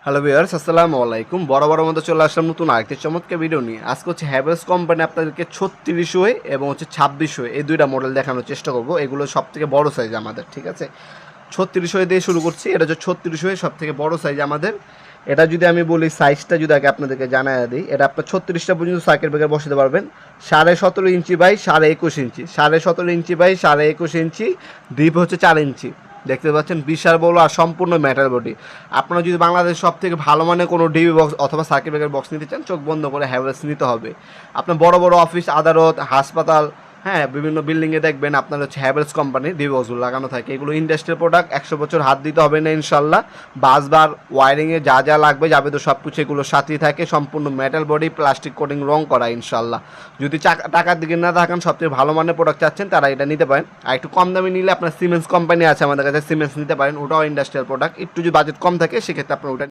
Hello viewers, আসসালামু আলাইকুম। বড় মতো চলে আসলাম নতুন আরেকটি চমৎকার ভিডিও নিয়ে। আজকে হচ্ছে হ্যাভেলস কোম্পানি আপনাদেরকে 3600 এবং হচ্ছে 2600 এই দুইটা মডেল দেখানোর চেষ্টা করব। এগুলো সব থেকে বড় সাইজ আমাদের, ঠিক আছে। 3600 দিয়ে শুরু করছি। এটা হচ্ছে 3600 সব থেকে বড় সাইজ আমাদের। এটা যদি আমি বলি সাইজটা যদি আগে আপনাদেরকে জানাই দিই, এটা আপনার 36টা পর্যন্ত সার্কিট ব্রেকার বসাতে পারবেন। 17.5 inch by 21.5 inch, 17.5 inch by 21.5 inch, deep হচ্ছে 4 ইঞ্চি। দেখতে পাচ্ছেন বিশাল বড় আর সম্পূর্ণ মেটাল বডি। আপনারা যদি বাংলাদেশ সব থেকে ভালো মানের কোনো ডিবি বক্স অথবা সার্কিট ব্রেকার বক্স নিতে চান, চোখ বন্ধ করে হ্যাভেলস নিতে হবে। আপনার বড় বড় অফিস, আদালত, হাসপাতাল, হ্যাঁ, বিভিন্ন বিল্ডিংয়ে দেখবেন আপনার হচ্ছে হ্যাভেলস কোম্পানির ডিবি বক্সগুলো লাগানো থাকে। এগুলো ইন্ডাস্ট্রিয়াল প্রোডাক্ট, 100 বছর হাত দিতে হবে না ইনশাল্লাহ। বাসবার ওয়ারিংয়ে যা যা লাগবে যাবে তো সব কিছু এগুলো সাথেই থাকে। সম্পূর্ণ মেটাল বডি, প্লাস্টিক কোটিং, রং করা ইনশাল্লাহ। যদি টাকার দিকে না থাকেন, সবচেয়ে ভালো মানের প্রোডাক্ট চাচ্ছেন, তারা এটা নিতে পারেন। আর একটু কম দামে নিলে আপনার সিমেন্স কোম্পানি আছে আমাদের কাছে, সিমেন্স নিতে পারেন। ওটাও ইন্ডাস্ট্রিয়াল প্রোডাক্ট। একটু যদি বাজেট কম থাকে সেক্ষেত্রে আপনার ওটা